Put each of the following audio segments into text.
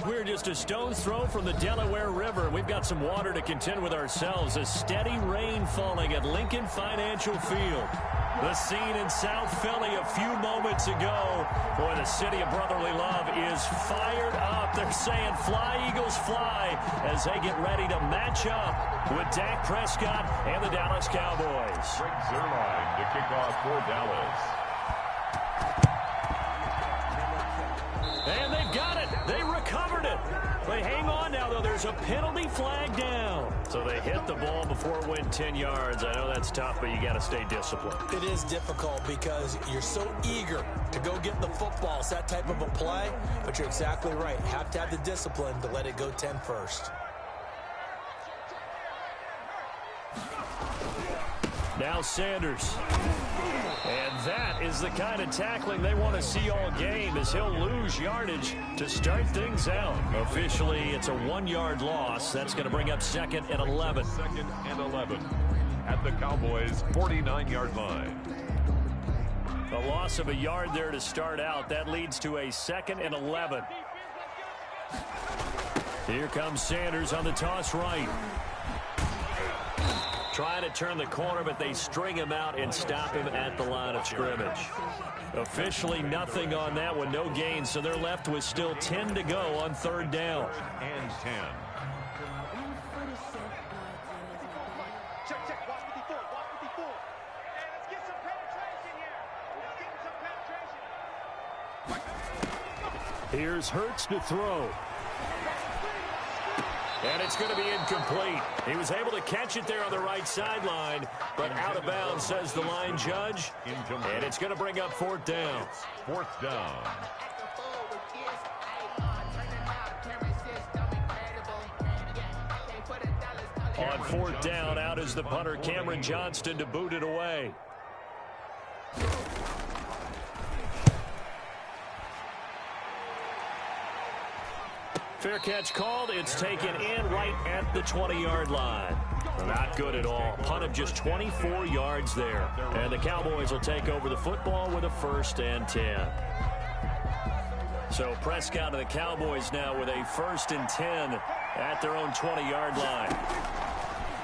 We're just a stone's throw from the Delaware River. We've got some water to contend with ourselves. A steady rain falling at Lincoln Financial Field. The scene in South Philly a few moments ago. Boy, the city of brotherly love is fired up. They're saying fly, Eagles, fly, as they get ready to match up with Dak Prescott and the Dallas Cowboys. Greg Zuerlein to kick off for Dallas. And they've got it. They recovered it. They hang on now, though. There's a penalty flag down. So they hit the ball before it went 10 yards. I know that's tough, but you got to stay disciplined. It is difficult because you're so eager to go get the football. It's that type of a play, but you're exactly right. You have to have the discipline to let it go 10 first. Now Sanders. And that is the kind of tackling they want to see all game, as he'll lose yardage to start things out. Officially, it's a 1-yard loss. That's going to bring up 2nd and 11. 2nd and 11 at the Cowboys' 49-yard line. A loss of a yard there to start out. That leads to a 2nd and 11. Here comes Sanders on the toss right. Trying to turn the corner, but they string him out and stop him at the line of scrimmage. Officially nothing on that one, no gain, so they're left with still 10 to go on 3rd down. And 10. Here's Hurts to throw. And it's going to be incomplete. He was able to catch it there on the right sideline, but out of bounds, says the line judge. And it's going to bring up 4th down. 4th down. On 4th down, out is the punter, Cameron Johnston, to boot it away. Fair catch called. It's taken in right at the 20-yard line. Not good at all. Punt of just 24 yards there. And the Cowboys will take over the football with a 1st and 10. So Prescott and the Cowboys now with a 1st and 10 at their own 20-yard line.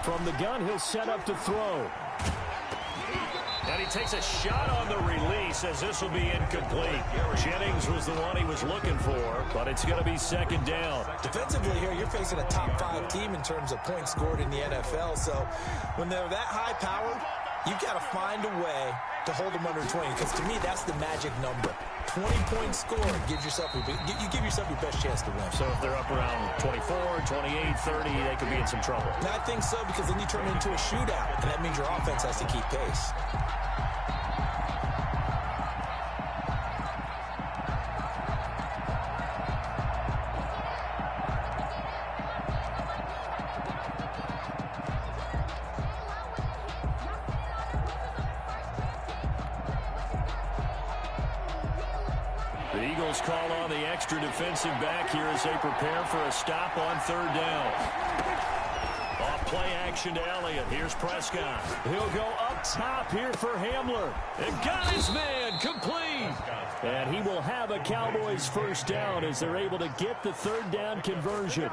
From the gun, he'll set up to throw. And he takes a shot on the release, as this will be incomplete. Jennings was the one he was looking for, but it's going to be 2nd down. Defensively here, you're facing a top 5 team in terms of points scored in the NFL. So when they're that high powered, you've got to find a way to hold them under 20, because to me, that's the magic number. 20-point score gives yourself you give yourself your best chance to win. So if they're up around 24, 28, 30, they could be in some trouble. And I think so, because then you turn it into a shootout, and that means your offense has to keep pace. The Eagles call on the extra defensive back here as they prepare for a stop on 3rd down. Off play action to Elliott. Here's Prescott. He'll go up top here for Hamler. And got his man complete. And he will have a Cowboys 1st down as they're able to get the 3rd down conversion.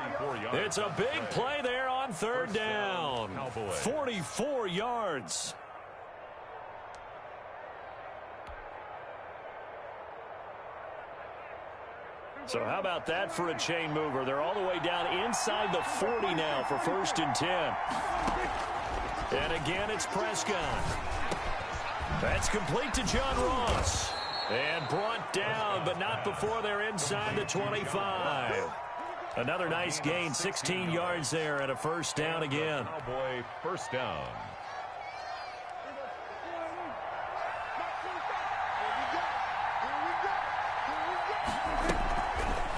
It's a big play there on 3rd down. 44 yards. So how about that for a chain mover? They're all the way down inside the 40 now for 1st and 10. And again, it's Prescott. That's complete to John Ross. And brought down, but not before they're inside the 25. Another nice gain, 16 yards there, and a 1st down again. Cowboy 1st down.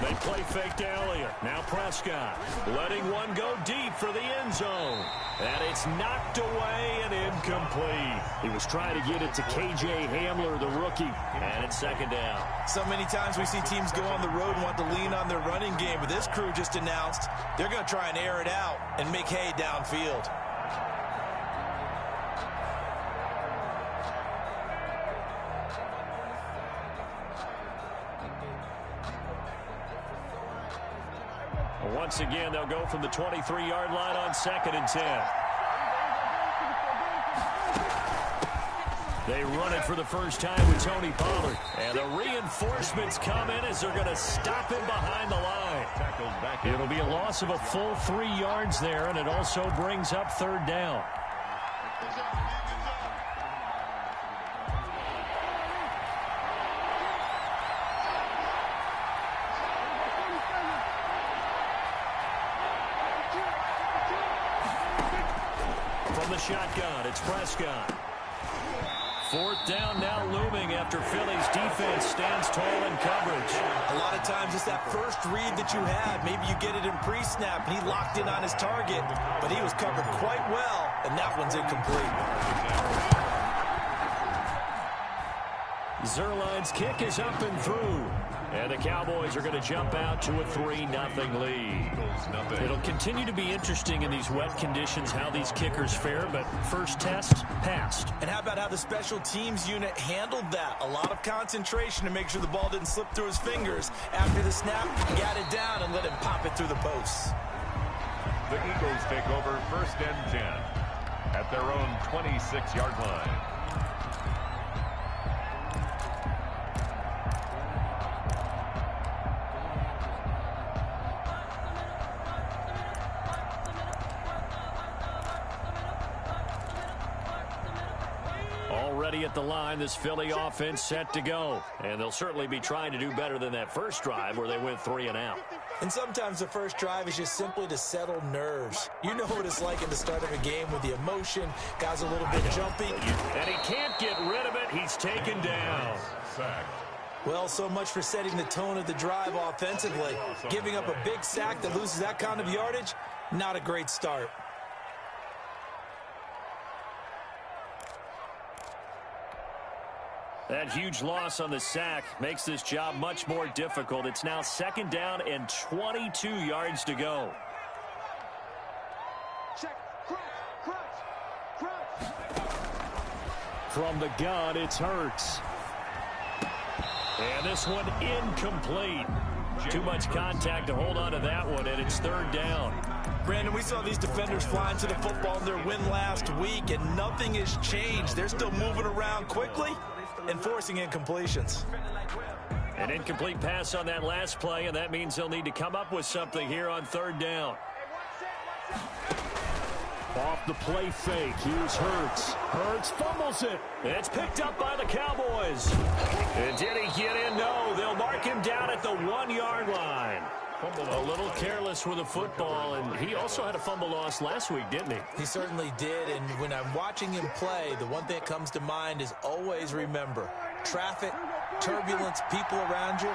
They play fake to Elliott. Now Prescott letting one go deep for the end zone. And it's knocked away and incomplete. He was trying to get it to K.J. Hamler, the rookie. And it's 2nd down. So many times we see teams go on the road and want to lean on their running game. But this crew just announced they're going to try and air it out and make hay downfield. Once again, they'll go from the 23-yard line on 2nd and 10. They run it for the first time with Tony Pollard. And the reinforcements come in as they're going to stop him behind the line. It'll be a loss of a full 3 yards there, and it also brings up 3rd down. From the shotgun, it's Prescott. 4th down now looming after Philly's defense stands tall in coverage. A lot of times it's that first read that you had. Maybe you get it in pre-snap, and he locked in on his target, but he was covered quite well, and that one's incomplete. Zuerlein's kick is up and through. And the Cowboys are going to jump out to a 3-0 lead. It'll continue to be interesting in these wet conditions how these kickers fare, but first test, passed. And how about how the special teams unit handled that? A lot of concentration to make sure the ball didn't slip through his fingers. After the snap, got it down and let him pop it through the posts. The Eagles take over 1st and 10 at their own 26-yard line. Already at the line, this Philly offense set to go. And they'll certainly be trying to do better than that first drive where they went 3 and out. And sometimes the first drive is just simply to settle nerves. You know what it's like at the start of a game with the emotion. Guys a little bit jumpy. And he can't get rid of it. He's taken down. Well, so much for setting the tone of the drive offensively. Giving up a big sack that loses that kind of yardage, not a great start. That huge loss on the sack makes this job much more difficult. It's now 2nd down and 22 yards to go. From the gun, it's Hurts. And this one incomplete. Too much contact to hold on to that one, and it's 3rd down. Brandon, we saw these defenders flying to the football in their win last week, and nothing has changed. They're still moving around quickly and forcing incompletions. An incomplete pass on that last play, and that means they'll need to come up with something here on 3rd down. Off the play fake, here's Hurts. Hurts fumbles it. It's picked up by the Cowboys. And did he get in? No, they'll mark him down at the 1-yard line. A little careless with the football, and he also had a fumble loss last week, didn't he? He certainly did, and when I'm watching him play, the one thing that comes to mind is always remember, traffic, turbulence, people around you,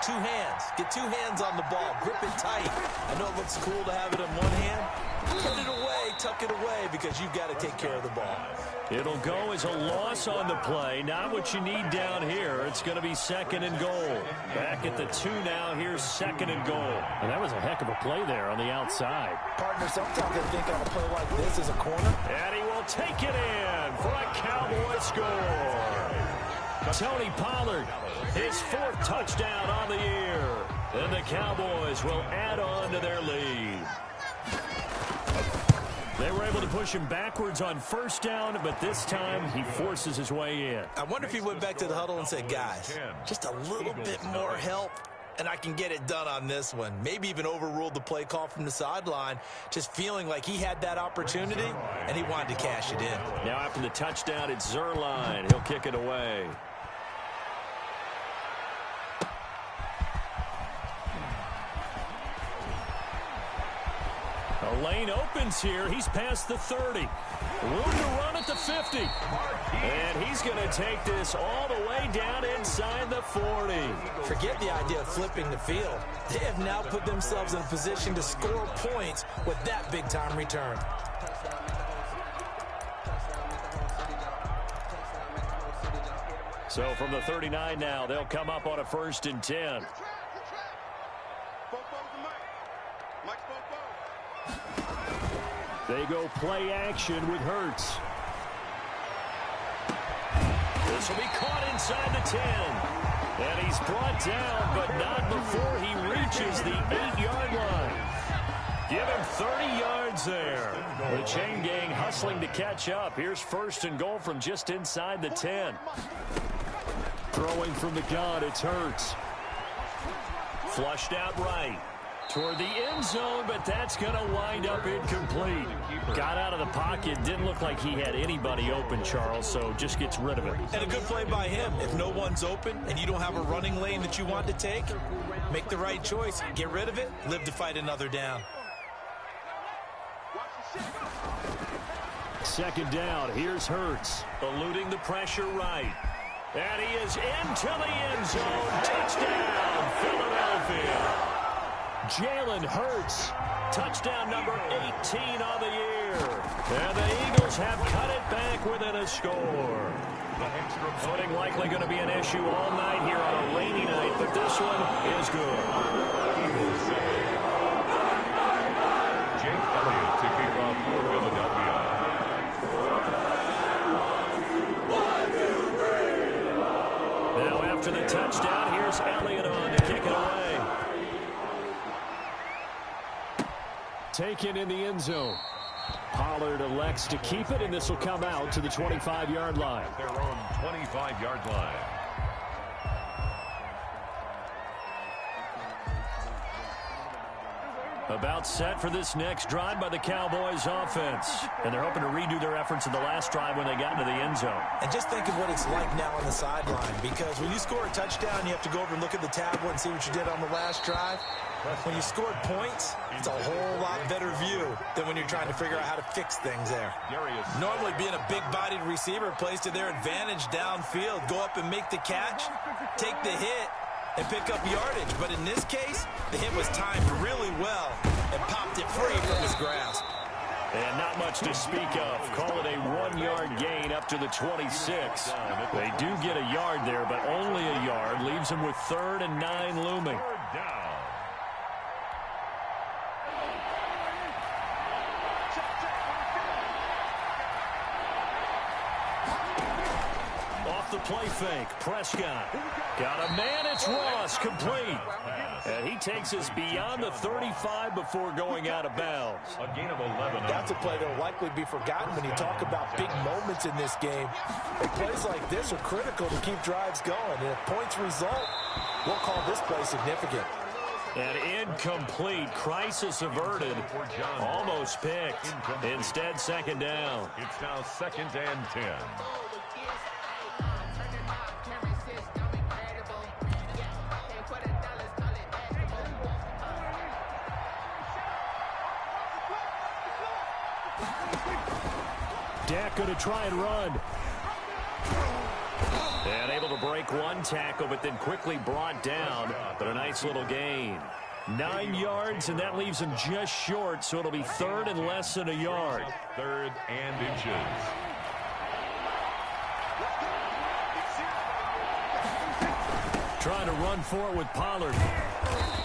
2 hands. Get 2 hands on the ball. Grip it tight. I know it looks cool to have it in one hand. Put it away, tuck it away, because you've got to take care of the ball. It'll go as a loss on the play. Not what you need down here. It's going to be 2nd and goal. Back at the 2 now. Here's 2nd and goal. And that was a heck of a play there on the outside. Partner, sometimes they think on a play like this is a corner. And he will take it in for a Cowboy score. Tony Pollard, his 4th touchdown on the year. And the Cowboys will add on to their lead. They were able to push him backwards on 1st down, but this time he forces his way in. I wonder if he went back to the huddle and said, guys, just a little bit more help, and I can get it done on this one. Maybe even overruled the play call from the sideline, just feeling like he had that opportunity, and he wanted to cash it in. Now after the touchdown, it's Zuerlein. He'll kick it away. The lane opens here. He's past the 30. Room to run at the 50. And he's going to take this all the way down inside the 40. Forget the idea of flipping the field. They have now put themselves in a position to score points with that big-time return. So from the 39 now, they'll come up on a 1st and 10. They go play action with Hurts. This will be caught inside the 10. And he's brought down, but not before he reaches the 8-yard line. Give him 30 yards there. The chain gang hustling to catch up. Here's first and goal from just inside the 10. Throwing from the gun, it's Hurts. Flushed out right. Toward the end zone, but that's going to wind up incomplete. Got out of the pocket. Didn't look like he had anybody open, Charles, so just gets rid of it. And a good play by him. If no one's open and you don't have a running lane that you want to take, make the right choice. Get rid of it. Live to fight another down. Second down. Here's Hurts. Eluding the pressure right. And he is into the end zone. Touchdown, Philadelphia. Jalen Hurts, touchdown number 18 on the year. And the Eagles have cut it back within a score. Footing likely going to be an issue all night here on a rainy night, but this one is good. Jake Elliott to kick off for Philadelphia. 1, 2, 3. Now after the touchdown, here's Elliott on to kick it away. Taken in the end zone. Pollard elects to keep it, and this will come out to the 25-yard line. Their own 25-yard line. About set for this next drive by the Cowboys offense. And they're hoping to redo their efforts in the last drive when they got into the end zone. And just think of what it's like now on the sideline, because when you score a touchdown, you have to go over and look at the tablet and see what you did on the last drive. When you scored points, it's a whole lot better view than when you're trying to figure out how to fix things there. Normally, being a big-bodied receiver plays to their advantage downfield. Go up and make the catch, take the hit, and pick up yardage. But in this case, the hit was timed really well and popped it free from his grasp. And not much to speak of. Call it a 1-yard gain up to the 26. They do get a yard there, but only a yard. Leaves them with 3rd and 9 looming. The play fake. Prescott. Got a man. It's Ross. Complete. And he takes us beyond the 35 before going out of bounds. A gain of 11. That's a play that will likely be forgotten when you talk about big moments in this game. And plays like this are critical to keep drives going. And if points result, we'll call this play significant. And incomplete. Crisis averted. Almost picked. Instead, second down. It's now 2nd and 10. Dak going to try and run. And able to break one tackle, but then quickly brought down. But a nice little gain. 9 yards, and that leaves him just short, so it'll be 3rd and less than a yard. 3rd and inches. Trying to run for it with Pollard.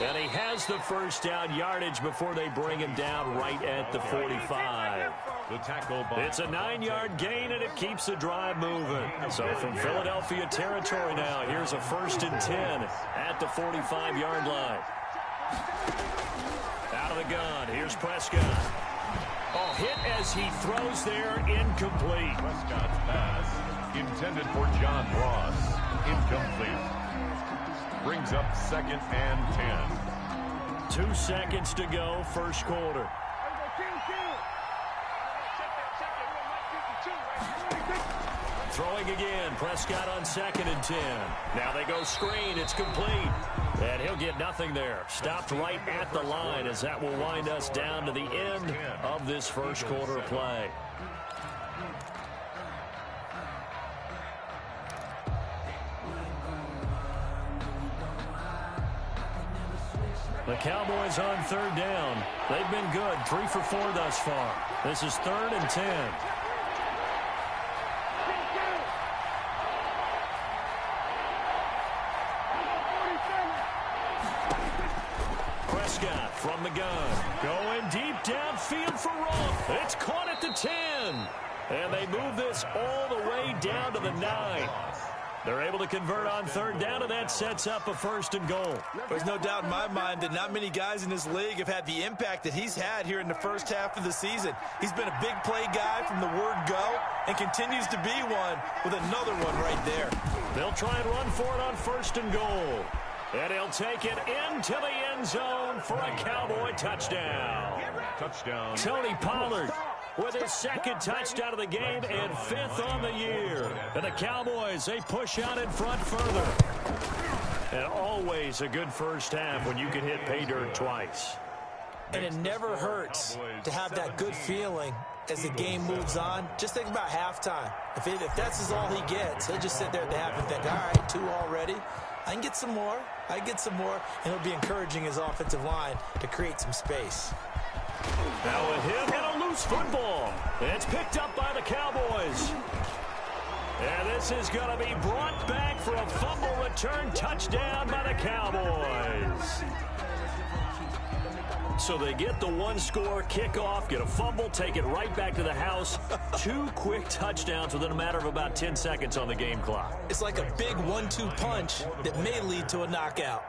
And he has the first down yardage before they bring him down right at the 45. The tackle by it's a 9-yard gain, and it keeps the drive moving. So from Philadelphia territory now, here's a 1st and 10 at the 45-yard line. Out of the gun, here's Prescott. Oh, hit as he throws there, incomplete. Prescott's pass intended for John Ross, incomplete. Brings up 2nd and 10. 2 seconds to go, first quarter. Throwing again, Prescott on 2nd and 10. Now they go screen, it's complete. And he'll get nothing there. Stopped right at the line as that will wind us down to the end of this first quarter play. The Cowboys on 3rd down. They've been good, 3 for 4 thus far. This is 3rd and 10. Prescott from the gun. Going deep downfield for Ross. It's caught at the 10. And they move this all the way down to the 9. They're able to convert on third down, and that sets up a 1st and goal. There's no doubt in my mind that not many guys in this league have had the impact that he's had here in the first half of the season. He's been a big play guy from the word go and continues to be one with another one right there. They'll try and run for it on 1st and goal. And he'll take it into the end zone for a Cowboy touchdown. Touchdown. Tony Pollard with his 2nd touchdown of the game and 5th on the year. And the Cowboys, they push out in front further. And always a good first half when you can hit pay dirt twice. And it never hurts to have that good feeling as the game moves on. Just think about halftime. If that's all he gets, he'll just sit there at the half and think, all right, 2 already. I can get some more. I can get some more. And he'll be encouraging his offensive line to create some space. Now with him and a loose football. It's picked up by the Cowboys. And this is going to be brought back for a fumble return touchdown by the Cowboys. So they get the 1-score kickoff, get a fumble, take it right back to the house. 2 quick touchdowns within a matter of about 10 seconds on the game clock. It's like a big 1-2 punch that may lead to a knockout.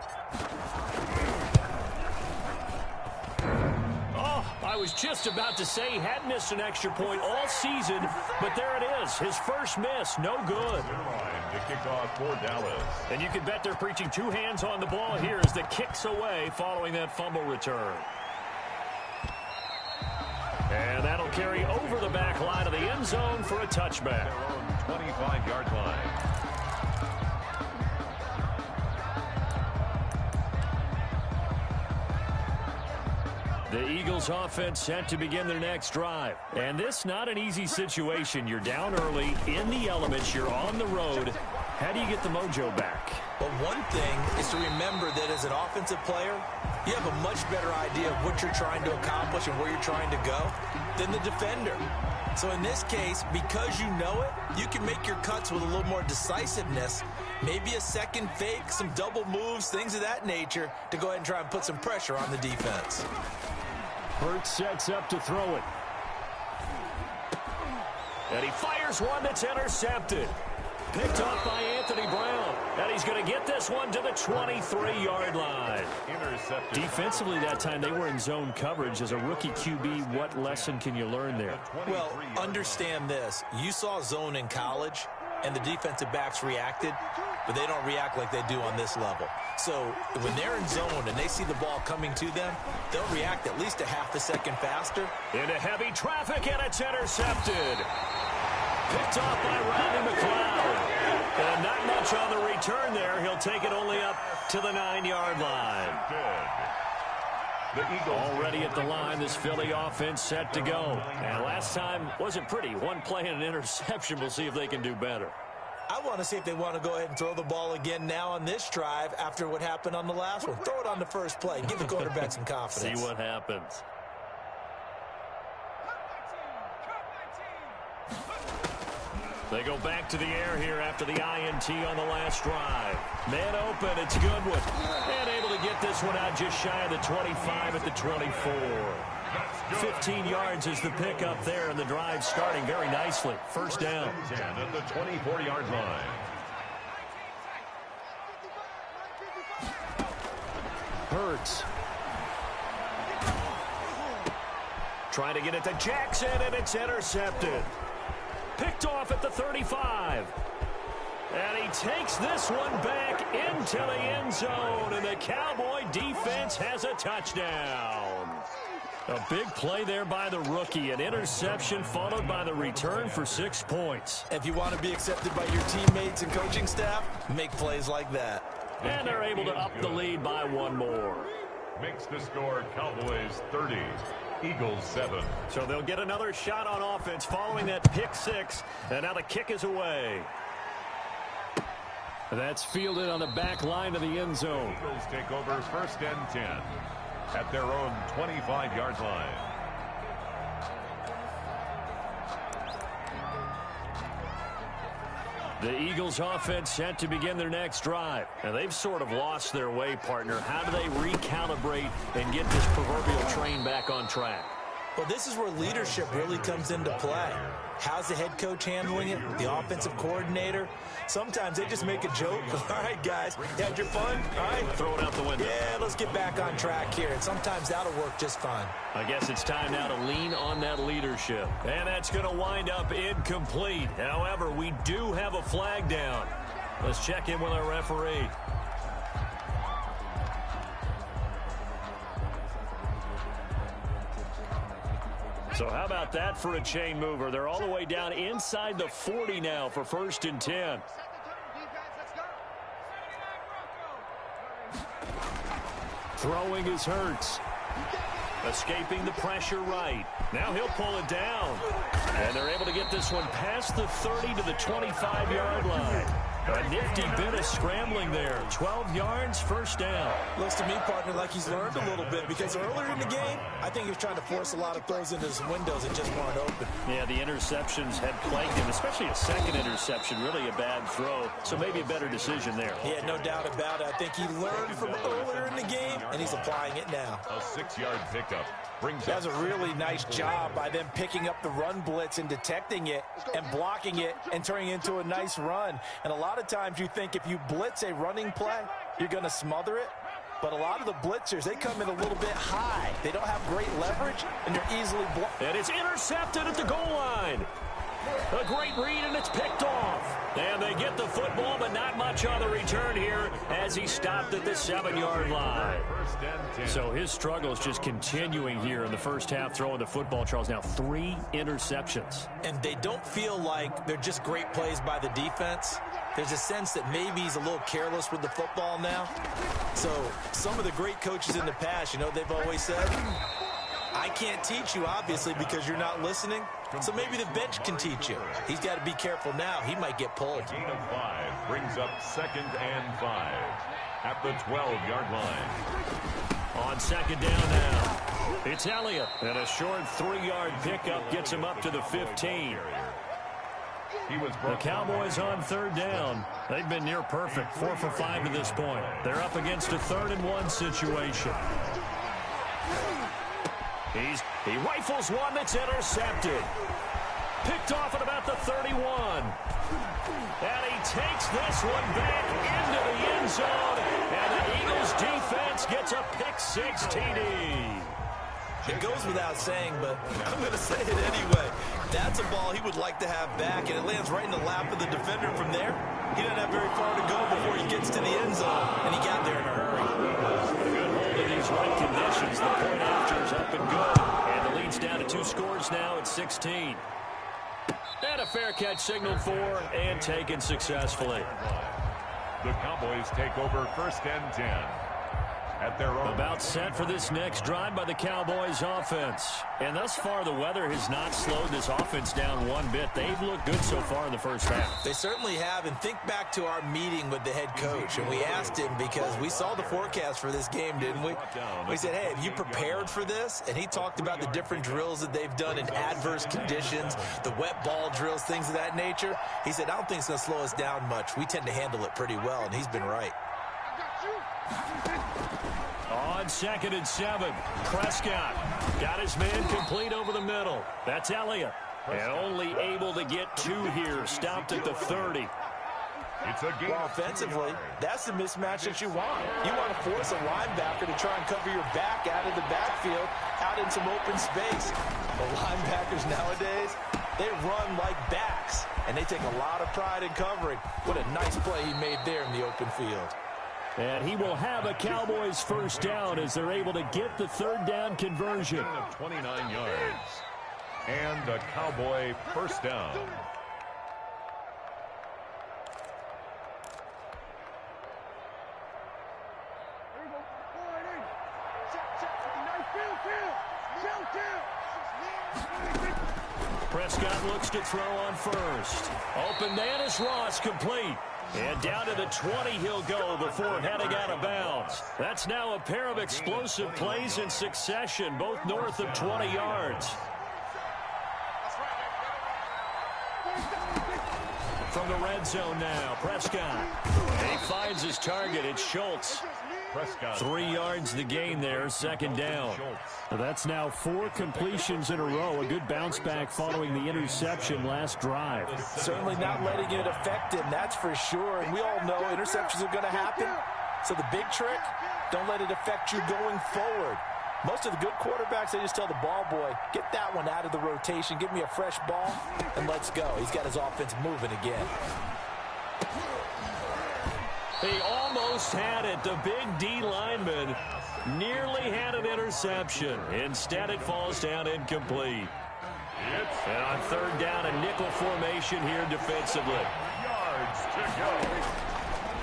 I was just about to say he hadn't missed an extra point all season, but there it is. His first miss, no good. To kick off for Dallas. And you can bet they're preaching 2 hands on the ball here as the kick's away following that fumble return. And that'll carry over the back line of the end zone for a touchback. 25-yard line. The Eagles offense set to begin their next drive. And this not an easy situation. You're down early, in the elements, you're on the road. How do you get the mojo back? Well, one thing is to remember that as an offensive player, you have a much better idea of what you're trying to accomplish and where you're trying to go than the defender. So in this case, because you know it, you can make your cuts with a little more decisiveness, maybe a second fake, some double moves, things of that nature, to go ahead and try and put some pressure on the defense. Hurts sets up to throw it. And he fires one that's intercepted. Picked off by Anthony Brown. And he's going to get this one to the 23-yard line. Intercepted. Defensively that time, they were in zone coverage. As a rookie QB, what lesson can you learn there? Well, understand this. You saw zone in college, and the defensive backs reacted, but they don't react like they do on this level. So when they're in zone and they see the ball coming to them, they'll react at least a half a second faster. Into heavy traffic, and it's intercepted. Picked off by Rodney McLeod. And not much on the return there. He'll take it only up to the 9-yard line. The Eagles already at the line, this Philly offense set to go. And last time wasn't pretty. One play and an interception. We'll see if they can do better. I want to see if they want to go ahead and throw the ball again now on this drive after what happened on the last one. Throw it on the first play. Give the quarterback some confidence. See what happens. They go back to the air here after the INT on the last drive. Man open, it's Goodwin. And able to get this one out just shy of the 25 at the 24. 15 yards is the pickup there, and the drive starting very nicely. First down. 10 at the 24-yard line. Hurts. Trying to get it to Jackson, and it's intercepted. Picked off at the 35. And he takes this one back into the end zone, and the Cowboy defense has a touchdown. A big play there by the rookie. An interception followed by the return for 6 points. If you want to be accepted by your teammates and coaching staff, make plays like that. And they're able to up the lead by 1 more. Makes the score Cowboys 30. Eagles 7. So they'll get another shot on offense following that pick 6. And now the kick is away. That's fielded on the back line of the end zone. Eagles take over first and 10 at their own 25-yard line. The Eagles offense set to begin their next drive. And they've sort of lost their way, partner. How do they recalibrate and get this proverbial train back on track? Well, this is where leadership really comes into play. How's the head coach handling it? The offensive coordinator? Sometimes they just make a joke. All right, guys, you had your fun? All right. Throw it out the window. Yeah, let's get back on track here. And sometimes that'll work just fine. I guess it's time now to lean on that leadership. And that's going to wind up incomplete. However, we do have a flag down. Let's check in with our referee. So how about that for a chain mover? They're all the way down inside the 40 now for 1st and 10. Throwing is Hurts. Escaping the pressure right. Now he'll pull it down. And they're able to get this one past the 30 to the 25-yard line. A nifty bit of scrambling there. 12 yards, 1st down. Looks to me, partner, like he's learned a little bit because earlier in the game, I think he was trying to force a lot of throws into his windows that just weren't open. Yeah, the interceptions had plagued him, especially a second interception, really a bad throw. So maybe a better decision there. Yeah, no doubt about it. I think he learned from earlier in the game, and he's applying it now. A 6-yard pickup. That's a really nice job by them picking up the run blitz and detecting it and blocking it and turning it into a nice run. And a lot of times you think if you blitz a running play, you're going to smother it. But a lot of the blitzers, they come in a little bit high. They don't have great leverage, and they're easily blocked. And it's intercepted at the goal line. A great read, and it's picked off. And they get the football, but not much on the return here as he stopped at the 7-yard line. So his struggles just continuing here in the first half, throwing the football, Charles. Now 3 interceptions. And they don't feel like they're just great plays by the defense. There's a sense that maybe he's a little careless with the football now. So some of the great coaches in the past, you know, they've always said, I can't teach you, obviously, because you're not listening. So maybe the bench can teach you. He's got to be careful now. He might get pulled. A gain of 5 brings up 2nd and 5 at the 12-yard line. On 2nd down now, it's Elliott. And a short 3-yard pickup gets him up to the 15. The Cowboys on 3rd down. They've been near perfect, 4 for 5 to this point. They're up against a 3rd and 1 situation. He rifles one that's intercepted. Picked off at about the 31. And he takes this one back into the end zone. And the Eagles defense gets a pick-6 TD. It goes without saying, but I'm going to say it anyway. That's a ball he would like to have back, and it lands right in the lap of the defender from there. He doesn't have very far to go before he gets to the end zone, and he got there in a hurry. Good hold in these right conditions. The point after is up and good. And the lead's down to 2 scores now at 16. And a fair catch signaled for and taken successfully. The Cowboys take over 1st and 10. At their own. About set for this next drive by the Cowboys offense. And thus far, the weather has not slowed this offense down one bit. They've looked good so far in the first half. They certainly have. And think back to our meeting with the head coach. And we asked him because we saw the forecast for this game, didn't we? We said, hey, have you prepared for this? And he talked about the different drills that they've done in adverse conditions, the wet ball drills, things of that nature. He said, I don't think it's going to slow us down much. We tend to handle it pretty well. And he's been right. On 2nd and 7, Prescott got his man complete over the middle. That's Elliott. And only able to get 2 here. Stopped at the 30. It's a game. Well, offensively, that's the mismatch that you want. You want to force a linebacker to try and cover your back out of the backfield, out in some open space. The linebackers nowadays, they run like backs, and they take a lot of pride in covering. What a nice play he made there in the open field. And he will have a Cowboys 1st down as they're able to get the 3rd down conversion. Of 29 yards. And a Cowboy 1st down. Prescott looks to throw on 1st. Open man is Ross, complete. And down to the 20 he'll go before heading out of bounds. That's now a pair of explosive plays in succession, both north of 20 yards. From the red zone now, Prescott. And he finds his target. It's Schultz. Prescott. 3 yards the gain there, second down. That's now 4 completions in a row. A good bounce back following the interception last drive. Certainly not letting it affect him, that's for sure. And we all know interceptions are going to happen. So the big trick, don't let it affect you going forward. Most of the good quarterbacks, they just tell the ball boy, get that one out of the rotation, give me a fresh ball, and let's go. He's got his offense moving again. He almost had it. The big D lineman nearly had an interception. Instead, it falls down incomplete. And on third down, a nickel formation here defensively. Yards to go.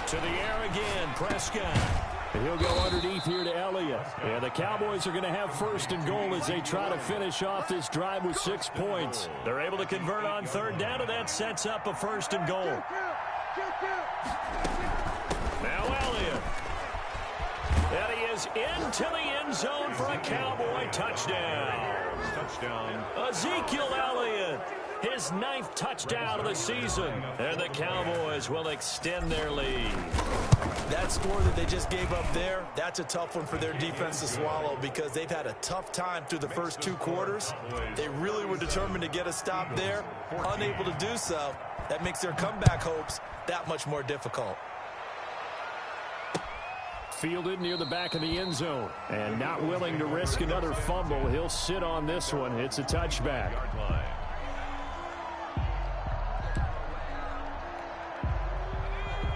To the air again, Prescott. And he'll go underneath here to Elliott. And the Cowboys are going to have first and goal as they try to finish off this drive with 6 points. They're able to convert on third down, and that sets up a first and goal. Now Elliott. And he is into the end zone for a Cowboy touchdown. Touchdown. Ezekiel Elliott, his 9th touchdown of the season. And the Cowboys will extend their lead. That score that they just gave up there, that's a tough one for their defense to swallow because they've had a tough time through the first 2 quarters. They really were determined to get a stop there, unable to do so. That makes their comeback hopes that much more difficult. Fielded near the back of the end zone. And not willing to risk another fumble. He'll sit on this one. It's a touchback.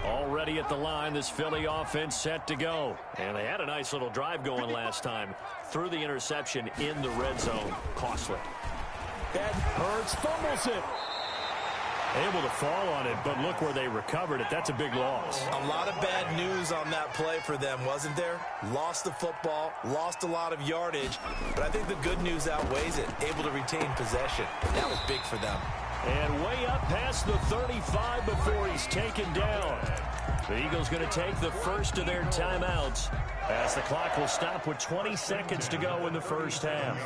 Already at the line, this Philly offense set to go. And they had a nice little drive going last time. Through the interception in the red zone. Costly. Hurts fumbles it. Able to fall on it, but look where they recovered it. That's a big loss. A lot of bad news on that play for them, wasn't there? Lost the football, lost a lot of yardage, but I think the good news outweighs it. Able to retain possession. That was big for them. And way up past the 35 before he's taken down. The Eagles going to take the first of their timeouts as the clock will stop with 20 seconds to go in the first half.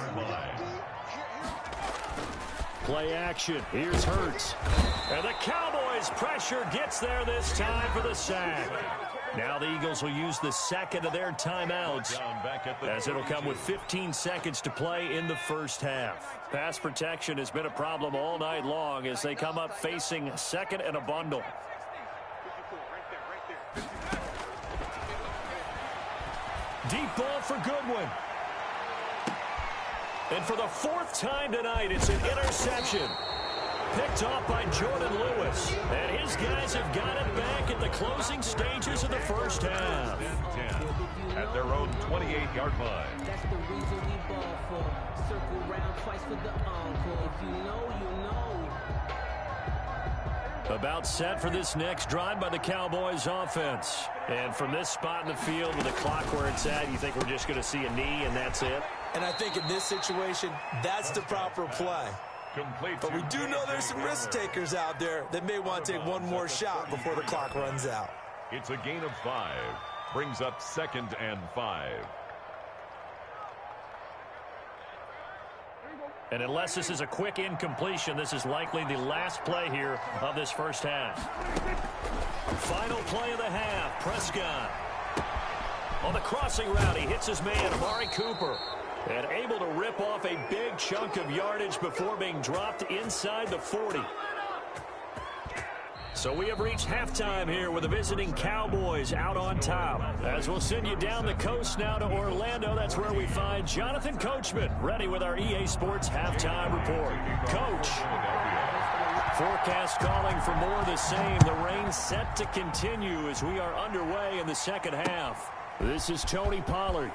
Play action. Here's Hurts. And the Cowboys pressure gets there this time for the sack. Now the Eagles will use the second of their timeouts as it'll come with 15 seconds to play in the first half. Pass protection has been a problem all night long as they come up facing second and a bundle. Deep ball for Goodwin. And for the 4th time tonight, it's an interception. Picked off by Jordan Lewis. And his guys have got it back at the closing stages of the first half. 10-10 at their own 28-yard line. That's the reason we ball for. Circle round twice for the encore. If you know, you know. About set for this next drive by the Cowboys offense. And from this spot in the field with the clock where it's at, you think we're just going to see a knee and that's it? And I think in this situation, that's the proper play. But we do know there's some risk takers out there that may want to take one more shot before the clock runs out. It's a gain of 5. Brings up 2nd and 5. And unless this is a quick incompletion, this is likely the last play here of this first half. Final play of the half. Prescott. On the crossing route, he hits his man, Amari Cooper. And able to rip off a big chunk of yardage before being dropped inside the 40. So we have reached halftime here with the visiting Cowboys out on top. As we'll send you down the coast now to Orlando, that's where we find Jonathan Coachman ready with our EA Sports halftime report. Coach. Forecast calling for more of the same. The rain set to continue as we are underway in the second half. This is Tony Pollard.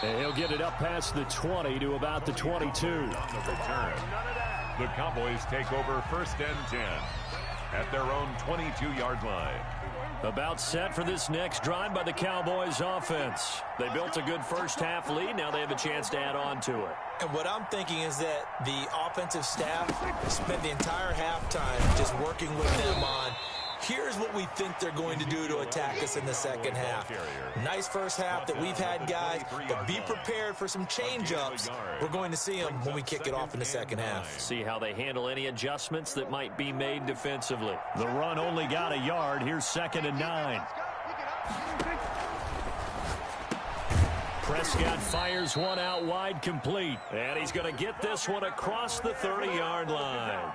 And he'll get it up past the 20 to about the 22. On the return, the Cowboys take over 1st and 10 at their own 22-yard line. About set for this next drive by the Cowboys offense. They built a good first half lead. Now they have a chance to add on to it. And what I'm thinking is that the offensive staff spent the entire halftime just working with them on here's what we think they're going to do to attack us in the second half. Nice first half that we've had, guys, but be prepared for some change-ups. We're going to see them when we kick it off in the second half. See how they handle any adjustments that might be made defensively. The run only got a yard. Here's 2nd and 9. Prescott fires one out wide, complete. And he's going to get this one across the 30-yard line.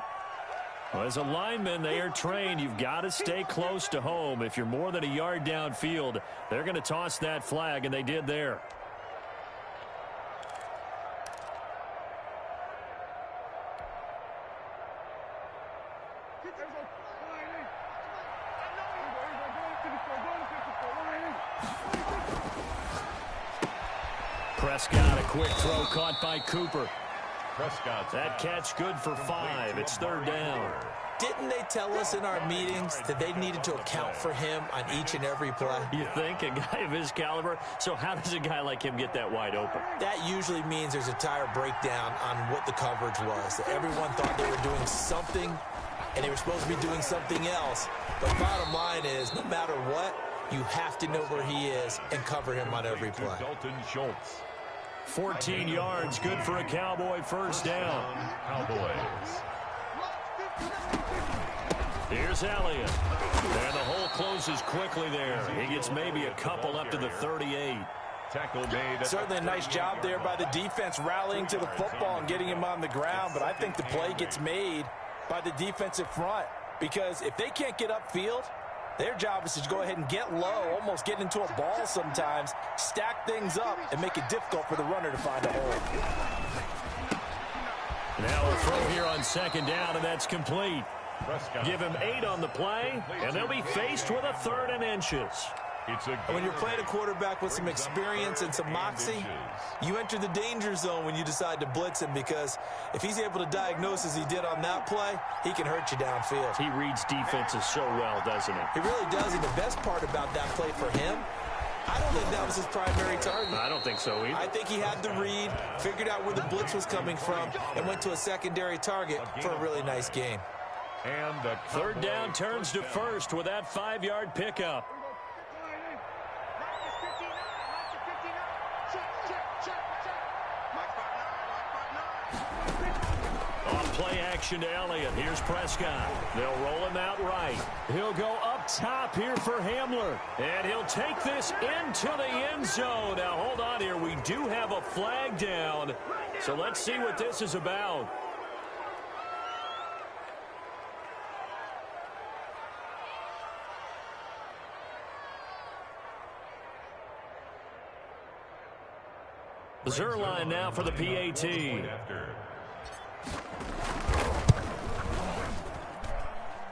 Well, as a lineman, they are trained. You've got to stay close to home. If you're more than a yard downfield, they're going to toss that flag, and they did there. Prescott, a quick throw caught by Cooper. That catch good for 5. It's 3rd down. Didn't they tell us in our meetings that they needed to account for him on each and every play? You think? A guy of his caliber? So how does a guy like him get that wide open? That usually means there's a tire breakdown on what the coverage was. Everyone thought they were doing something, and they were supposed to be doing something else. But bottom line is, no matter what, you have to know where he is and cover him on every play. 14 yards, good for a Cowboy first down. Cowboys. Here's Elliott. And the hole closes quickly there. He gets maybe a couple up to the 38. Tackle made. Certainly a nice job there by the defense rallying to the football and getting him on the ground. But I think the play gets made by the defensive front. Because if they can't get upfield, their job is to go ahead and get low, almost get into a ball sometimes, stack things up, and make it difficult for the runner to find a hole. Now a throw here on 2nd down, and that's complete. Give him 8 on the play, and they'll be faced with a 3rd and inches. When you're playing a quarterback with some experience and some moxie, you enter the danger zone when you decide to blitz him, because if he's able to diagnose as he did on that play, he can hurt you downfield. He reads defenses so well, doesn't he? He really does, and the best part about that play for him, I don't think that was his primary target. I don't think so either. I think he had the read, figured out where the blitz was coming from, and went to a secondary target for a really nice game. And the 3rd down turns to 1st with that 5-yard pickup. Play action to Elliott. Here's Prescott. They'll roll him out right. He'll go up top here for Hamler. And he'll take this into the end zone. Now, hold on here. We do have a flag down. So let's see what this is about. Zerline now for the PAT.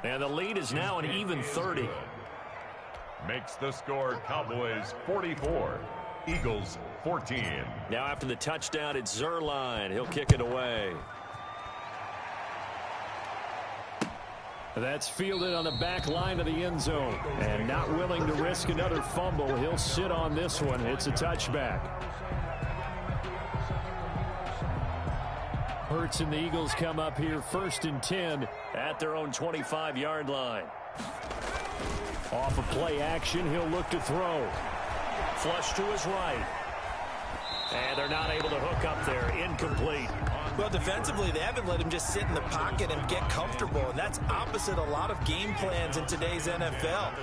And the lead is now an even 30. Makes the score Cowboys 44, Eagles 14. Now after the touchdown, it's Zerline. He'll kick it away. That's fielded on the back line of the end zone. And not willing to risk another fumble, he'll sit on this one. It's a touchback. Hurts and the Eagles come up here 1st and 10 at their own 25-yard line. Off of play action, he'll look to throw. Flush to his right. And they're not able to hook up there. Incomplete. Well, defensively, they haven't let him just sit in the pocket and get comfortable, and that's opposite a lot of game plans in today's NFL.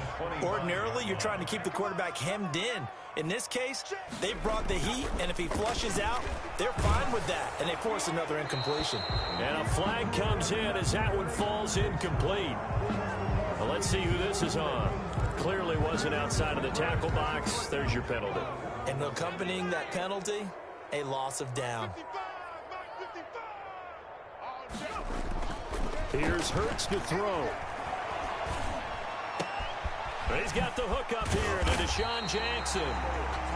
Ordinarily, you're trying to keep the quarterback hemmed in. In this case, they brought the heat, and if he flushes out, they're fine with that, and they force another incompletion. And a flag comes in as that one falls incomplete. Well, let's see who this is on. Clearly wasn't outside of the tackle box. There's your penalty. And accompanying that penalty, a loss of down. Here's Hurts to throw. He's got the hook up here to Deshaun Jackson.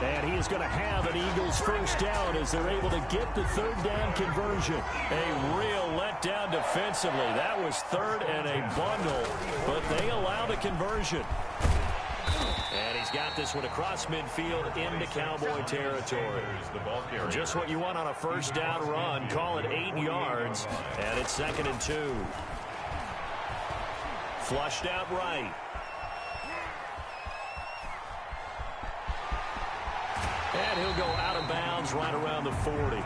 And he is going to have an Eagles first down as they're able to get the 3rd down conversion. A real letdown defensively. That was 3rd and a bundle, but they allow the conversion. And he's got this one across midfield into Cowboy territory. Just what you want on a first down run. Call it 8 yards, and it's 2nd and 2. Flushed out right. And he'll go out of bounds right around the 40.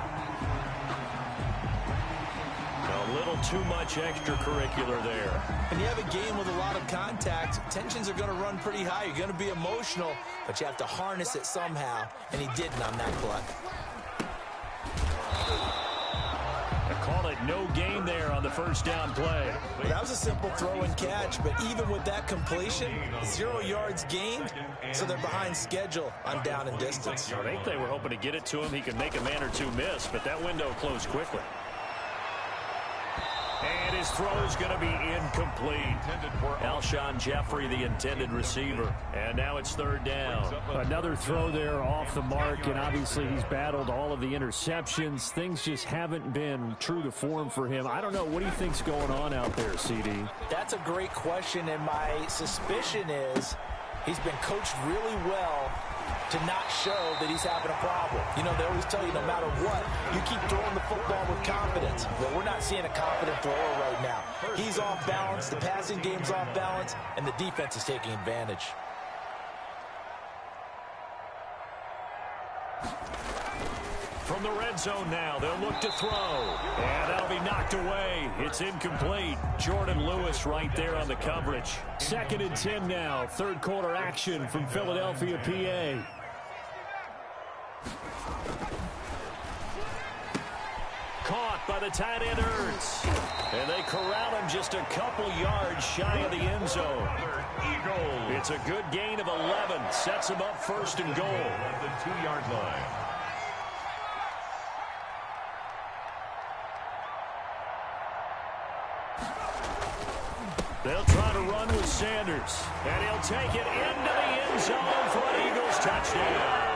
A little too much extracurricular there. When you have a game with a lot of contact, tensions are going to run pretty high. You're going to be emotional, but you have to harness it somehow, and he didn't on that play. Call it no gain there on the first down play. Well, that was a simple throw and catch, but even with that completion, 0 yards gained, so they're behind schedule on down and distance. I think they were hoping to get it to him. He could make a man or two miss, but that window closed quickly. And his throw is going to be incomplete. Alshon Jeffrey, the intended receiver. And now it's third down. Another throw there off the mark, and obviously he's battled all of the interceptions. Things just haven't been true to form for him. I don't know. What do you think's going on out there, CD? That's a great question, and my suspicion is he's been coached really well to not show that he's having a problem. You know, they always tell you no matter what, you keep throwing the football with confidence. Well, we're not seeing a confident thrower right now. He's off balance, the passing game's off balance, and the defense is taking advantage. From the red zone now, they'll look to throw. And that'll be knocked away. It's incomplete. Jordan Lewis right there on the coverage. 2nd and 10 now. Third quarter action from Philadelphia, PA. Caught by the tight end Ertz. And they corral him just a couple yards shy of the end zone. It's a good gain of 11. Sets him up first and goal. At the 2-yard line. They'll try to run with Sanders. And he'll take it into the end zone for an Eagles touchdown.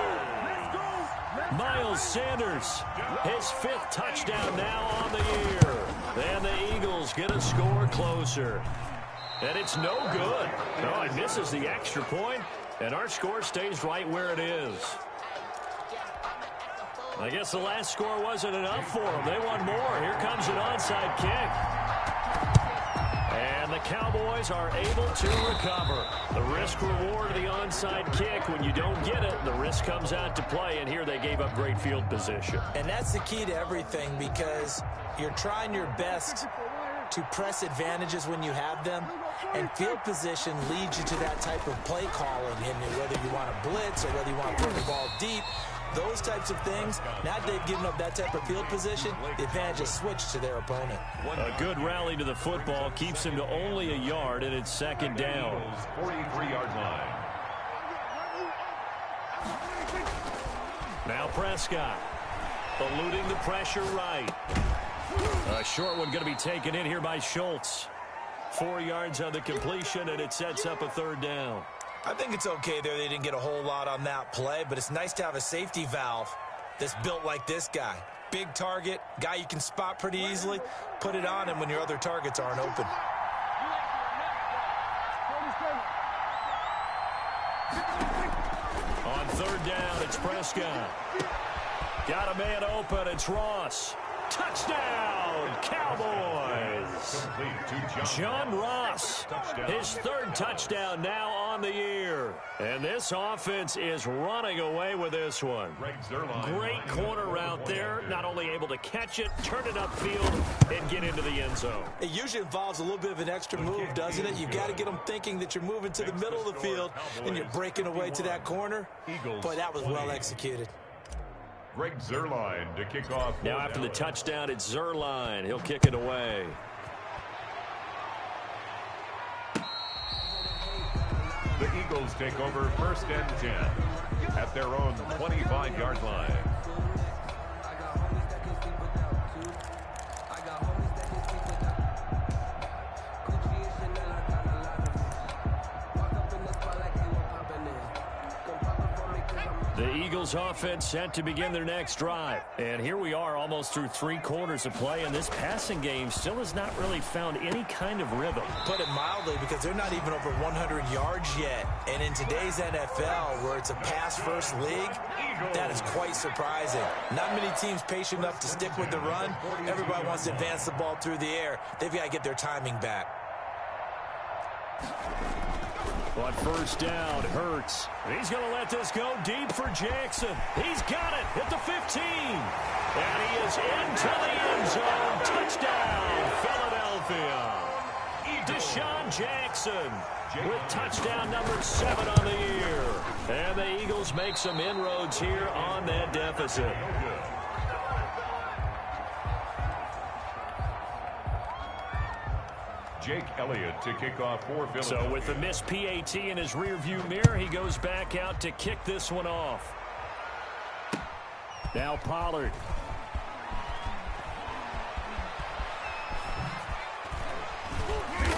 Miles Sanders, his 5th touchdown now on the year. And the Eagles get a score closer. And it's no good. No, he misses the extra point, and our score stays right where it is. I guess the last score wasn't enough for them. They want more. Here comes an onside kick. And the Cowboys are able to recover. The risk-reward of the onside kick, when you don't get it, the risk comes out to play, and here they gave up great field position. And that's the key to everything, because you're trying your best to press advantages when you have them, and field position leads you to that type of play calling, and whether you want to blitz or whether you want to throw the ball deep, those types of things. Now that they've given up that type of field position, the advantage is switched to their opponent. A good rally to the football keeps him to only a yard, and it's 2nd down. 43-yard line. Now Prescott, eluding the pressure right. A short one going to be taken in here by Schultz. 4 yards on the completion, and it sets up a 3rd down. I think it's okay there. They didn't get a whole lot on that play, but it's nice to have a safety valve that's built like this guy. Big target, guy you can spot pretty easily. Put it on him when your other targets aren't open. On 3rd down, it's Prescott. Got a man open. It's Ross. Touchdown, Cowboys. John Ross, his 3rd touchdown now on the year. And this offense is running away with this one. Great corner route there. Not only able to catch it, turn it upfield, and get into the end zone. It usually involves a little bit of an extra move, doesn't it? You've got to get them thinking that you're moving to the middle of the field and you're breaking away to that corner. Boy, that was well executed. Greg Zuerlein to kick off. Now after the touchdown, it's Zuerlein. He'll kick it away. The Eagles take over 1st and 10 at their own 25-yard line. The Eagles offense set to begin their next drive. And here we are almost through 3 quarters of play, and this passing game still has not really found any kind of rhythm. Put it mildly, because they're not even over 100 yards yet. And in today's NFL, where it's a pass-first league, that is quite surprising. Not many teams patient enough to stick with the run. Everybody wants to advance the ball through the air. They've got to get their timing back. On 1st down, Hurts. He's going to let this go deep for Jackson. He's got it at the 15. And he is into the end zone. Touchdown, Philadelphia. Jackson with touchdown number 7 on the year. And the Eagles make some inroads here on that deficit. Jake Elliott to kick off for Philadelphia. So with the missed PAT in his rearview mirror, he goes back out to kick this one off. Now Pollard.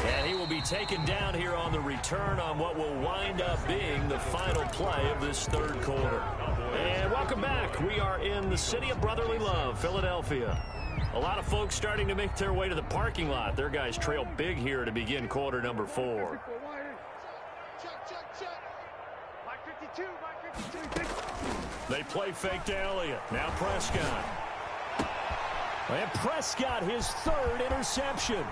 And he will be taken down here on the return on what will wind up being the final play of this third quarter. And welcome back. We are in the city of brotherly love, Philadelphia. A lot of folks starting to make their way to the parking lot. Their guys trail big here to begin quarter number 4. They play fake to Elliott. Now Prescott. And Prescott, his 3rd interception.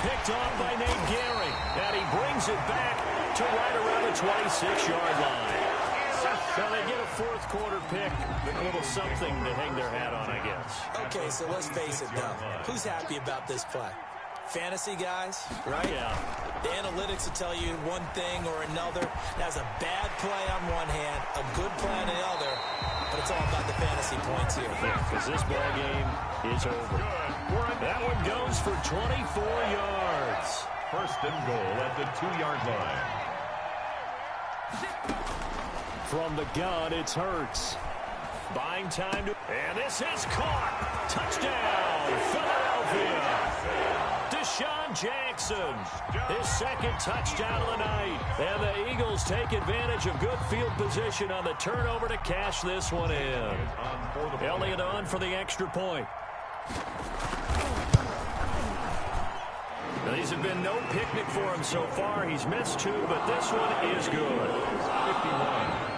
Picked off by Nate Gehring. And he brings it back to right around the 26-yard line. So they get a 4th quarter pick. A little something to hang their hat on, I guess. Okay, so let's face it now. Who's happy about this play? Fantasy guys, right? Yeah. The analytics will tell you one thing or another. That's a bad play on one hand, a good play on the other, but it's all about the fantasy points here. Yeah, because this ball game is over. That one goes for 24 yards. First and goal at the 2-yard line. From the gun, it's Hurts. Buying time to... And this is caught. Touchdown, Philadelphia. Deshaun Jackson, his 2nd touchdown of the night. And the Eagles take advantage of good field position on the turnover to cash this one in. Elliott on for the extra point. Now, these have been no picnic for him so far. He's missed 2, but this one is good. 51.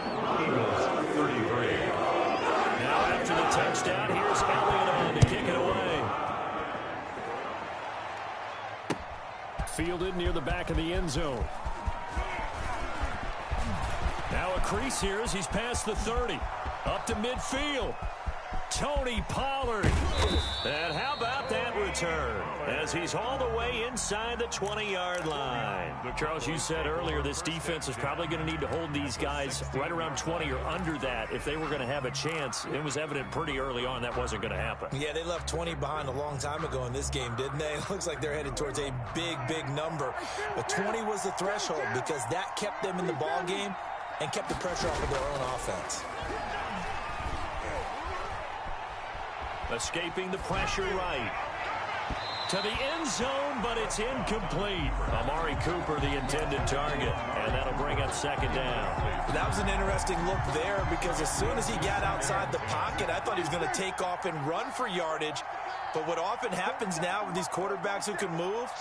Eagles 33. Now after the touchdown, here's Elliott on to kick it away. Fielded near the back of the end zone. Now a crease here as he's past the 30. Up to midfield. Tony Pollard. And how about that return? As he's all the way inside the 20-yard line. Charles, you said earlier this defense is probably going to need to hold these guys right around 20 or under that if they were going to have a chance. It was evident pretty early on that wasn't going to happen. Yeah, they left 20 behind a long time ago in this game, didn't they? It looks like they're headed towards a big, big number. But 20 was the threshold because that kept them in the ball game and kept the pressure off of their own offense. Escaping the pressure right. To the end zone, but it's incomplete. Amari Cooper, the intended target. And that'll bring up 2nd down. That was an interesting look there because as soon as he got outside the pocket, I thought he was going to take off and run for yardage. But what often happens now with these quarterbacks who can move,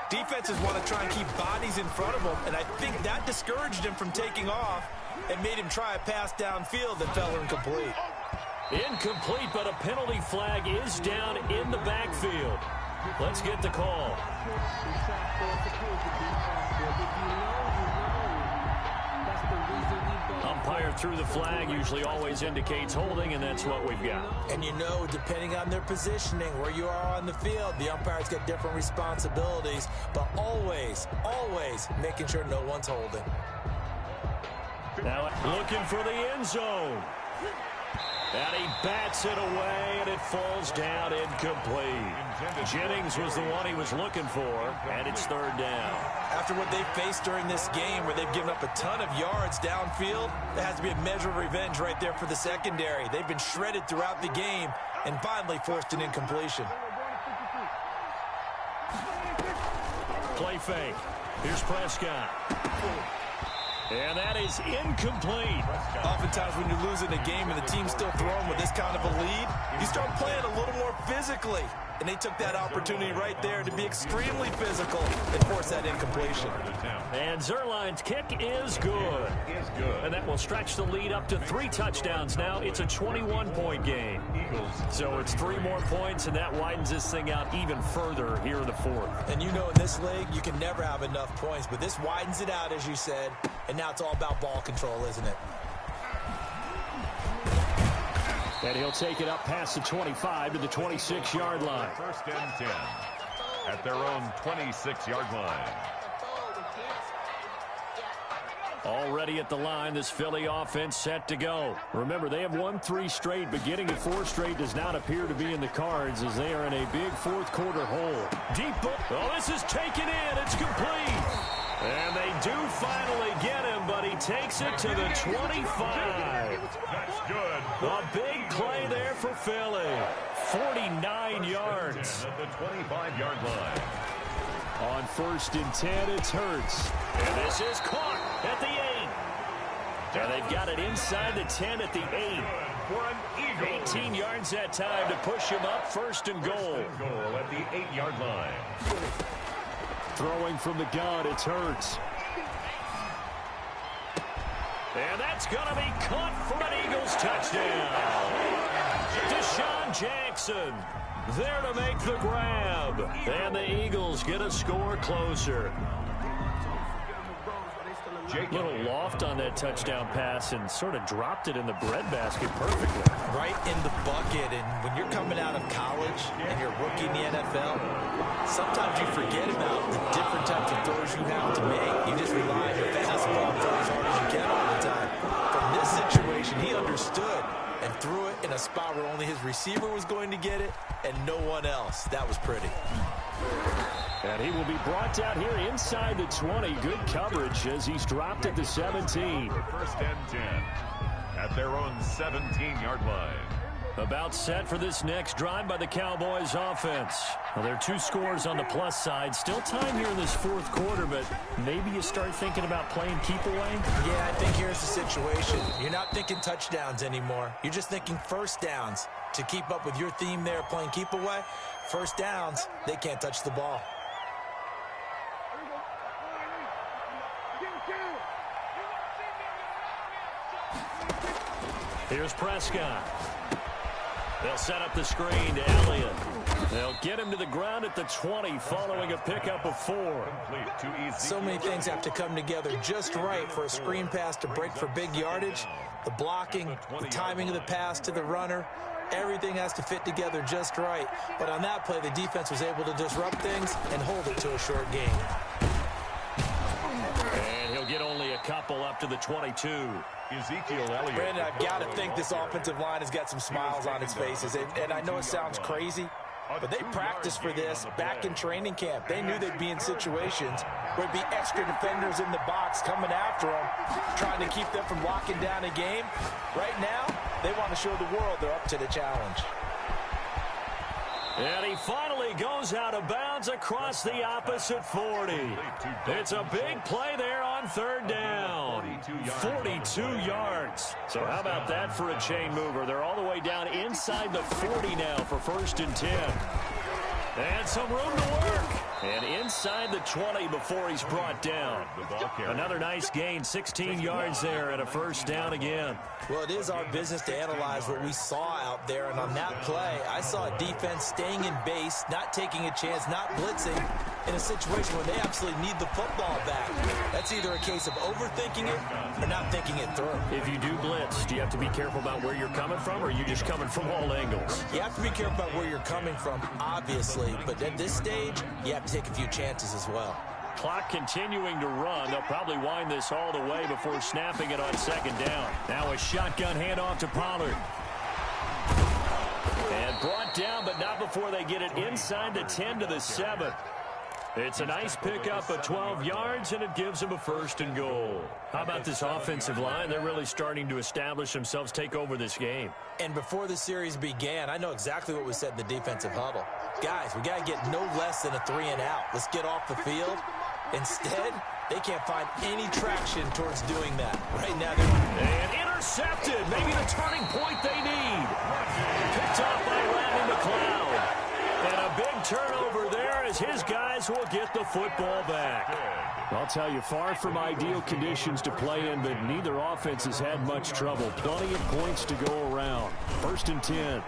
defenses want to try and keep bodies in front of them. And I think that discouraged him from taking off and made him try a pass downfield that fell incomplete. Incomplete, but a penalty flag is down in the backfield. Let's get the call. Umpire threw the flag, usually always indicates holding, and that's what we've got. And you know, depending on their positioning, where you are on the field, the umpires get different responsibilities, but always, always making sure no one's holding. Now looking for the end zone. And he bats it away, and it falls down incomplete. Jennings was the one he was looking for, and it's 3rd down. After what they faced during this game, where they've given up a ton of yards downfield, there has to be a measure of revenge right there for the secondary. They've been shredded throughout the game and finally forced an incompletion. Play fake. Here's Prescott. And that is incomplete. Oftentimes when you're losing a game and the team's still throwing with this kind of a lead, you start playing a little more physically. And they took that opportunity right there to be extremely physical and force that incompletion. And Zerline's kick is good. And that will stretch the lead up to 3 touchdowns now. It's a 21-point game. So it's 3 more points, and that widens this thing out even further here in the 4th. And you know in this league, you can never have enough points, but this widens it out, as you said, and now it's all about ball control, isn't it? And he'll take it up past the 25 to the 26-yard line. First and 10 at their own 26-yard line. Already at the line, this Philly offense set to go. Remember, they have won 3 straight, but getting to 4 straight does not appear to be in the cards as they are in a big fourth quarter hole. Deep. Oh, this is taken in. It's complete. And they do finally get him, but he takes it to the 25. That's good. A big play there for Philly. 49 yards. At the 25-yard line. On 1st and 10, it's Hurts. And this is caught at the 8. And they've got it inside the 10 at the 8. For an Eagle. 18 yards that time to push him up 1st and goal. Goal at the 8-yard line. Throwing from the gun, it's Hurts. And that's going to be caught for an Eagles touchdown. Deshaun Jackson there to make the grab. And the Eagles get a score closer. Little loft on that touchdown pass and sort of dropped it in the breadbasket perfectly. Right in the bucket. And when you're coming out of college and you're a rookie in the NFL, sometimes you forget about the different types of throws you have to make. You just rely on your fastball and throw as hard as you can all the time. From this situation, he understood and threw it in a spot where only his receiver was going to get it and no one else. That was pretty. And he will be brought down here inside the 20. Good coverage as he's dropped at the 17. 1st and 10 at their own 17-yard line. About set for this next drive by the Cowboys offense. Well, there are 2 scores on the plus side. Still time here in this fourth quarter, but maybe you start thinking about playing keep away? Yeah, I think here's the situation. You're not thinking touchdowns anymore. You're just thinking first downs. To keep up with your theme there, playing keep away, first downs, they can't touch the ball. Here's Prescott. They'll set up the screen to Elliott. They'll get him to the ground at the 20 following a pickup of 4. So many things have to come together just right for a screen pass to break for big yardage. The blocking, the timing of the pass to the runner, everything has to fit together just right. But on that play, the defense was able to disrupt things and hold it to a short gain. And he'll get only a couple up to the 22. Ezekiel Elliott. Brandon, I've got to think this offensive line has got some smiles on its faces. And I know it sounds crazy, but they practiced for this back in training camp. They knew they'd be in situations where it'd be extra defenders in the box coming after them, trying to keep them from locking down a game. Right now, they want to show the world they're up to the challenge. And he finally goes out of bounds across the opposite 40. It's a big play there on 3rd down. 42 yards. So how about that for a chain mover? They're all the way down inside the 40 now for 1st and 10. And some room to work. And inside the 20 before he's brought down. Another nice gain, 16 yards there and a 1st down again. Well, it is our business to analyze what we saw out there. And on that play, I saw a defense staying in base, not taking a chance, not blitzing in a situation where they absolutely need the football back. That's either a case of overthinking it or not thinking it through. If you do blitz, do you have to be careful about where you're coming from, or are you just coming from all angles? You have to be careful about where you're coming from, obviously. But at this stage, you have to take a few chances as well. Clock continuing to run. They'll probably wind this all the way before snapping it on 2nd down. Now a shotgun handoff to Pollard. And brought down, but not before they get it inside the 10 to the 7. It's a nice pickup of 12 yards, and it gives them a 1st and goal. How about this offensive line? They're really starting to establish themselves, take over this game. And before the series began, I know exactly what we said in the defensive huddle. Guys, we got to get no less than a 3 and out. Let's get off the field. Instead, they can't find any traction towards doing that. Right now, and intercepted. Maybe the turning point they need. Picked off by Randy McLeod. And a big turnover there as his guys will get the football back. I'll tell you, far from ideal conditions to play in, but neither offense has had much trouble. Plenty of points to go around. 1st and 10.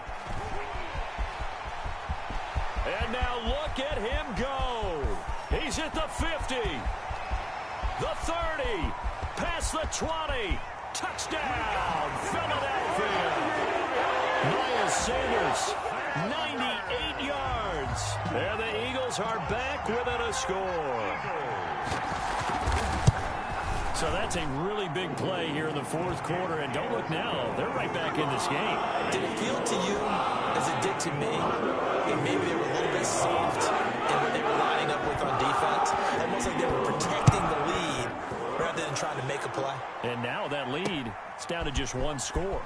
And now look at him go. He's at the 50. The 30. Past the 20. Touchdown, Philadelphia. Miles Sanders, 98 yards. And the Eagles are back within a score. So So that's a really big play here in the fourth quarter. And don't look now. They're right back in this game. Did it feel to you as it did to me that maybe they were a little bit soft in what they were lining up with on defense? Almost like they were protecting the lead rather than trying to make a play. And now that lead is down to just one score.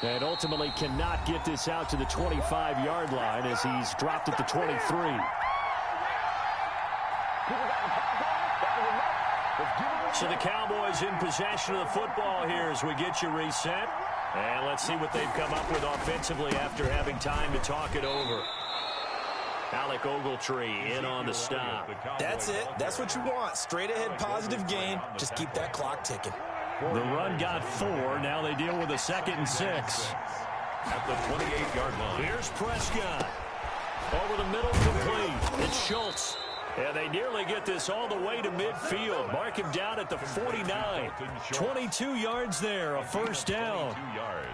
And ultimately cannot get this out to the 25-yard line as he's dropped at the 23. So the Cowboys in possession of the football here as we get you reset. And let's see what they've come up with offensively after having time to talk it over. Alec Ogletree in on the stop. That's it. That's what you want. Straight ahead positive gain. Just keep that clock ticking. The run got 4. Now they deal with a 2nd and 6. At the 28-yard line. Here's Prescott. Over the middle, complete. It's Schultz. And they nearly get this all the way to midfield. Mark him down at the 49. 22 yards there, a first down. 22 yards.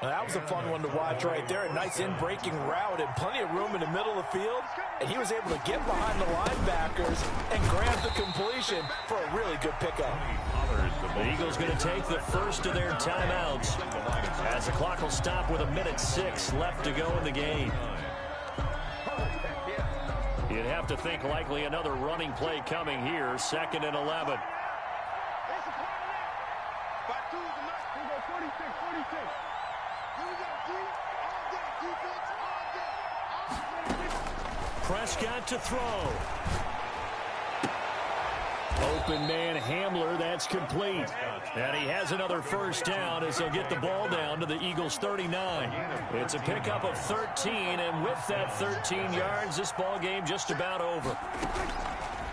Well, that was a fun one to watch right there. A nice in-breaking route and plenty of room in the middle of the field. And he was able to get behind the linebackers and grab the completion for a really good pickup. The Eagles going to take the first of their timeouts as the clock will stop with 1:06 left to go in the game. You'd have to think likely another running play coming here, 2nd and 11. Prescott to throw. Open man Hamler, that's complete. And he has another first down as they'll get the ball down to the Eagles' 39. It's a pickup of 13, and with that 13 yards, this ball game just about over.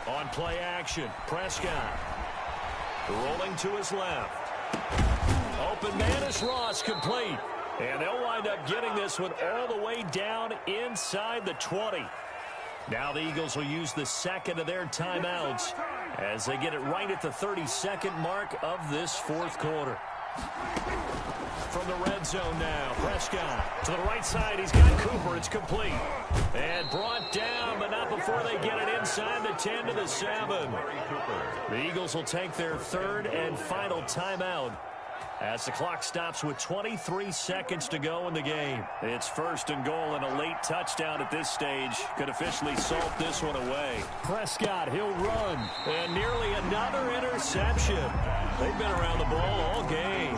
On play action, Prescott rolling to his left. Open man is Ross, complete. And they'll wind up getting this one all the way down inside the 20. Now the Eagles will use the 2nd of their timeouts as they get it right at the 32nd mark of this fourth quarter. From the red zone now, Prescott to the right side. He's got Cooper. It's complete. And brought down, but not before they get it inside the 10 to the 7. The Eagles will take their 3rd and final timeout as the clock stops with 23 seconds to go in the game. It's 1st and goal, and a late touchdown at this stage could officially salt this one away. Prescott, he'll run, and nearly another interception. They've been around the ball all game.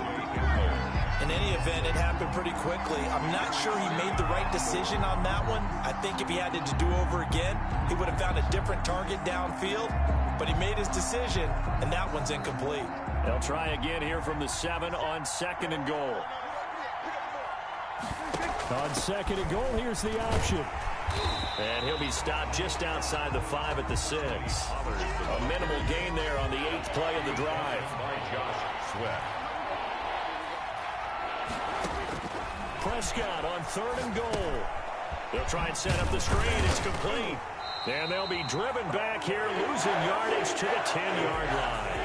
In any event, it happened pretty quickly. I'm not sure he made the right decision on that one. I think if he had it to do over again, he would have found a different target downfield. But he made his decision, and that one's incomplete. They'll try again here from the 7 on 2nd and goal. On 2nd and goal, here's the option. And he'll be stopped just outside the 5 at the 6. A minimal gain there on the 8th play of the drive. By Josh Sweat. Prescott on 3rd and goal. They'll try and set up the screen. It's complete. And they'll be driven back here, losing yardage to the 10-yard line.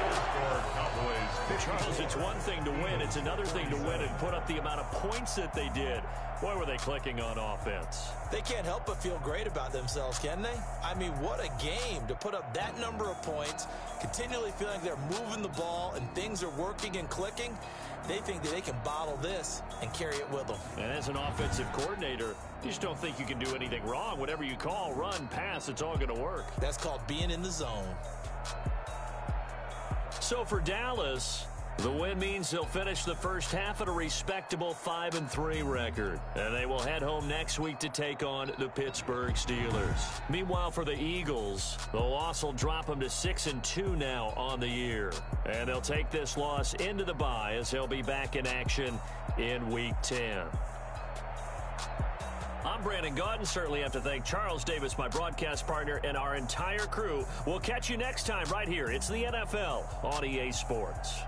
Charles, it's one thing to win. It's another thing to win and put up the amount of points that they did. Boy, were they clicking on offense. They can't help but feel great about themselves, can they? I mean, what a game to put up that number of points, continually feeling like they're moving the ball and things are working and clicking. They think that they can bottle this and carry it with them. And as an offensive coordinator, you just don't think you can do anything wrong. Whatever you call, run, pass, it's all going to work. That's called being in the zone. So for Dallas, the win means they'll finish the first half at a respectable 5-3 record. And they will head home next week to take on the Pittsburgh Steelers. Meanwhile, for the Eagles, the loss will drop them to 6-2 now on the year. And they'll take this loss into the bye as they'll be back in action in Week 10. I'm Brandon Gaudin. Certainly have to thank Charles Davis, my broadcast partner, and our entire crew. We'll catch you next time right here. It's the NFL on EA Sports.